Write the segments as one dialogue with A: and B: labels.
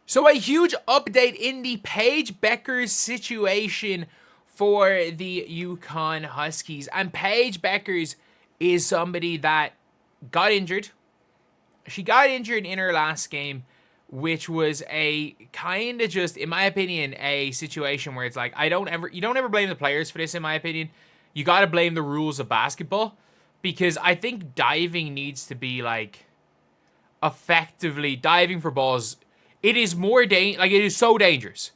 A: So a huge update in the Paige Bueckers situation for the Uconn Huskies. And Paige Bueckers is somebody that got injured. She got injured in her last game, which was a kind of just, in my opinion, a situation where it's like, you don't ever blame the players for this, in my opinion. You got to blame the rules of basketball, because I think diving needs to be like, effectively diving for balls. It is it is so dangerous,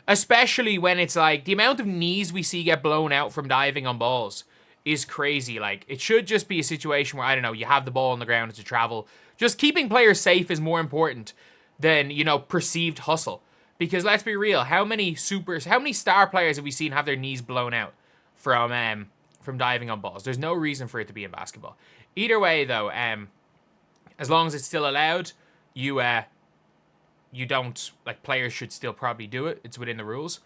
A: especially when it's like the amount of knees we see get blown out from diving on balls is crazy. Like, it should just be a situation where, I don't know, you have the ball on the ground to travel. Just keeping players safe is more important than, perceived hustle. Because let's be real, how many star players have we seen have their knees blown out from diving on balls? There's no reason for it to be in basketball. Either way, though, as long as it's still allowed, you don't, like, players should still probably do it. It's within the rules.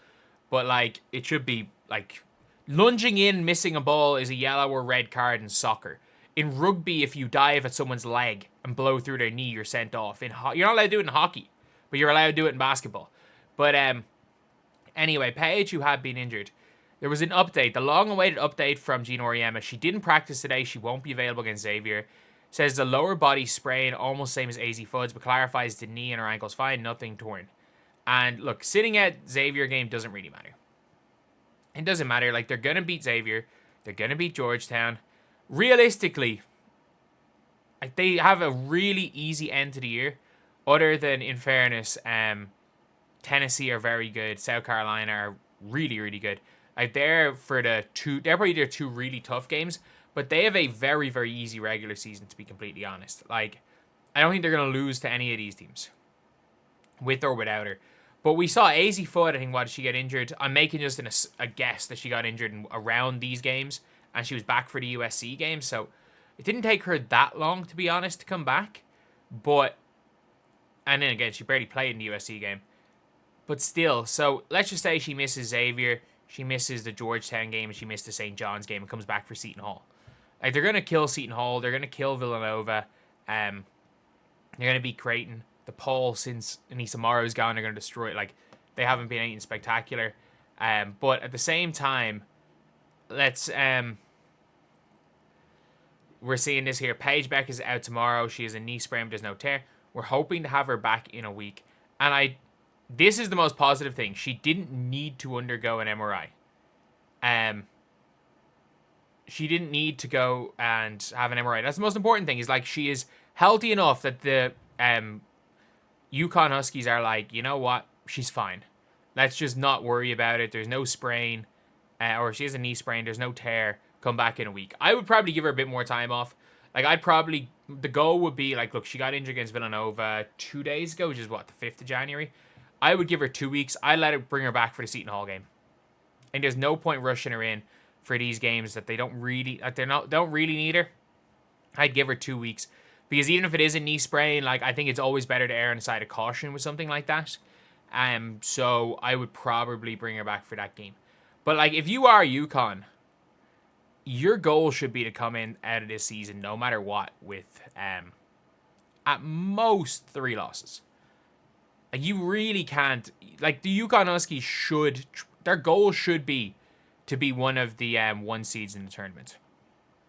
A: But, like, it should be, like, lunging in, missing a ball is a yellow or red card in soccer. In rugby, if you dive at someone's leg and blow through their knee, you're sent off. You're not allowed to do it in hockey, but you're allowed to do it in basketball. But, anyway, Paige, who had been injured, there was an update, the long-awaited update from Gina Auriemma. She didn't practice today. She won't be available against Xavier. Says the lower body sprain, almost same as AZ Fuds, but clarifies the knee and her ankle's fine, nothing torn. And look, sitting at Xavier game doesn't really matter. It doesn't matter. Like, they're going to beat Xavier. They're going to beat Georgetown. Realistically, like, they have a really easy end to the year. Other than, in fairness, Tennessee are very good. South Carolina are really, really good. Like, they're probably their two really tough games. But they have a very, very easy regular season, to be completely honest. Like, I don't think they're going to lose to any of these teams, with or without her. But we saw AZ Fudd, I think, why did she get injured? I'm making just a guess that she got injured around these games, and she was back for the USC game. So it didn't take her that long, to be honest, to come back. And then again, she barely played in the USC game. But still, so let's just say she misses Xavier, she misses the Georgetown game, and she missed the St. John's game, and comes back for Seton Hall. Like, they're going to kill Seton Hall. They're going to kill Villanova. They're going to beat Creighton. The poll, since Anissa Morrow's gone, they're going to destroy it. Like, they haven't been anything spectacular. But at the same time, we're seeing this here. Paige Bueckers is out tomorrow. She has a knee sprain, but there's no tear. We're hoping to have her back in a week. And this is the most positive thing. She didn't need to undergo an MRI. She didn't need to go and have an MRI. That's the most important thing, is, like, she is healthy enough that the Uconn Huskies are like, you know what? She's fine. Let's just not worry about it. There's no sprain. Or if she has a knee sprain, there's no tear. Come back in a week. I would probably give her a bit more time off. Like, the goal would be, like, look, she got injured against Villanova 2 days ago, which is, what, the 5th of January? I would give her 2 weeks. I'd bring her back for the Seton Hall game. And there's no point rushing her in for these games that they don't really need her. I'd give her 2 weeks, because even if it is a knee sprain, like, I think it's always better to err on the side of caution with something like that. So I would probably bring her back for that game. But, like, if you are Uconn, your goal should be to come in out of this season, no matter what, with at most 3 losses. Like, you really can't. Like, the Uconn Huskies their goal should be to be one of the 1 seeds in the tournament.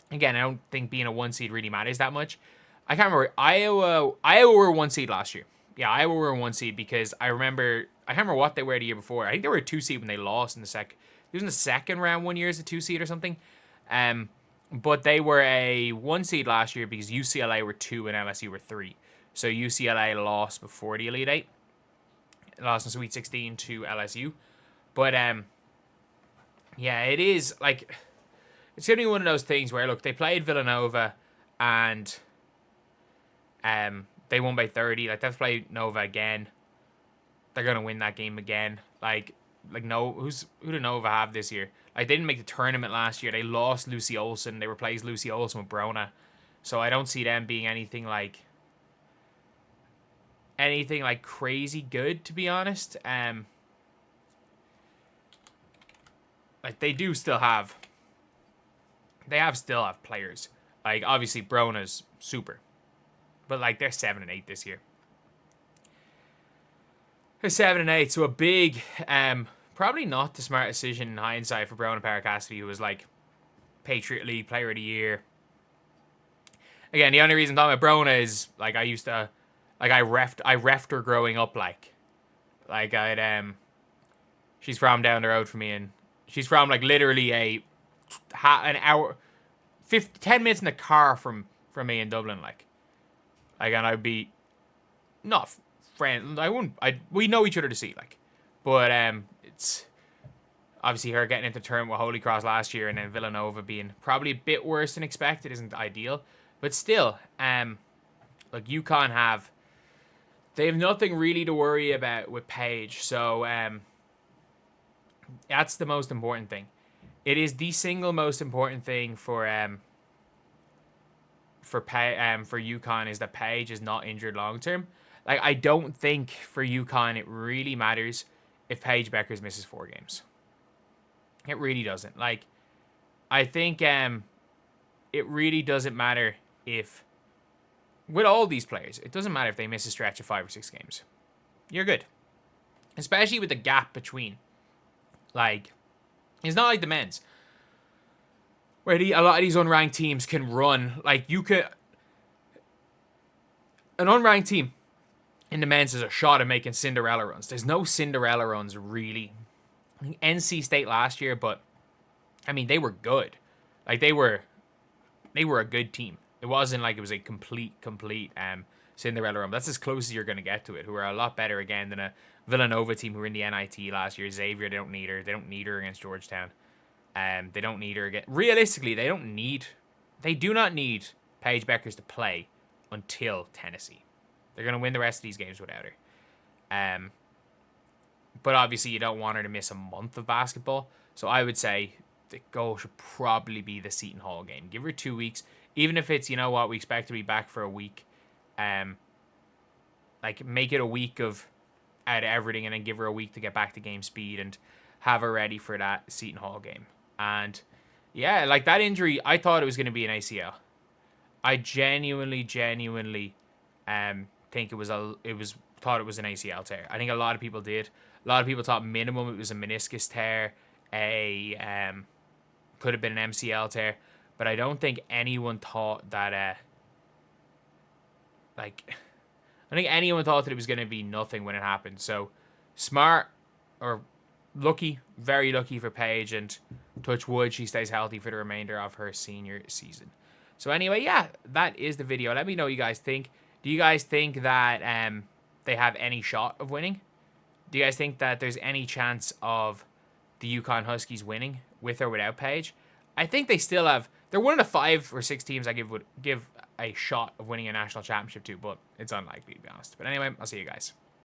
A: Again, I don't think being a 1 seed really matters that much. I can't remember. Iowa were a 1 seed last year. Yeah, Iowa were a 1 seed, because I can't remember what they were the year before. I think they were a 2 seed when they lost in the second. It was in the second round one year as a 2 seed or something. But they were a 1 seed last year because UCLA were 2 and LSU were 3. So UCLA lost before the Elite 8. Lost in Sweet 16 to LSU. But yeah, it is, like, it's going to be one of those things where, look, they played Villanova and they won by 30. Like, they've played Nova again. They're going to win that game again. Who do Nova have this year? Like, they didn't make the tournament last year. They lost Lucy Olson. They replaced Lucy Olson with Breanna. So I don't see them being anything like crazy good, to be honest. Like, they still have players. Like, obviously, Breanna's super. But, like, they're 7 and 8 this year. a 7 and 8. So a big, probably not the smart decision in hindsight for Breanna Cassidy, who was like Patriot League Player of the Year. Again, the only reason I'm talking about Breanna is like I used to, like I refed her growing up. Like I'd she's from down the road from me, and she's from like literally an hour, 10 minutes in the car from me in Dublin. Like and I'd be not friend. We know each other to see, like, but it's obviously her getting into tournament with Holy Cross last year, and then Villanova being probably a bit worse than expected isn't ideal, but still, like Uconn they have nothing really to worry about with Paige, so that's the most important thing. It is the single most important thing for Uconn is that Paige is not injured long term. Like, I don't think for Uconn it really matters if Paige Bueckers misses 4 games. It really doesn't. Like, I think it really doesn't matter if, with all these players, it doesn't matter if they miss a stretch of 5 or 6 games. You're good. Especially with the gap between. Like, it's not like the men's, where a lot of these unranked teams can run. Like, an unranked team in the men's is a shot at making Cinderella runs. There's no Cinderella runs, really. NC State last year, but, I mean, they were good. Like, they were a good team. It wasn't like it was a complete Cinderella run. That's as close as you're going to get to it, who are a lot better, again, than a Villanova team who were in the NIT last year. Xavier, they don't need her. They don't need her against Georgetown. They don't need her again. Realistically, they do not need Paige Bueckers to play until Tennessee. They're going to win the rest of these games without her. But obviously, you don't want her to miss a month of basketball. So I would say the goal should probably be the Seton Hall game. Give her 2 weeks. Even if it's, you know what, we expect to be back for a week. Like, make it a week out of everything, and then give her a week to get back to game speed and have her ready for that Seton Hall game. And yeah, like, that injury, I thought it was going to be an ACL. I genuinely think thought it was an ACL tear. I think a lot of people did. A lot of people thought minimum it was a meniscus tear, could have been an MCL tear, but I don't think anyone thought that I think anyone thought that it was going to be nothing when it happened. So smart, or lucky, very lucky for Paige, and touch wood, she stays healthy for the remainder of her senior season. So anyway, yeah, that is the video. Let me know what you guys think. Do you guys think that they have any shot of winning? Do you guys think that there's any chance of the Uconn Huskies winning with or without Paige? I think they still have. They're one of the 5 or 6 teams I would give a shot of winning a national championship to, but it's unlikely, to be honest. But anyway, I'll see you guys.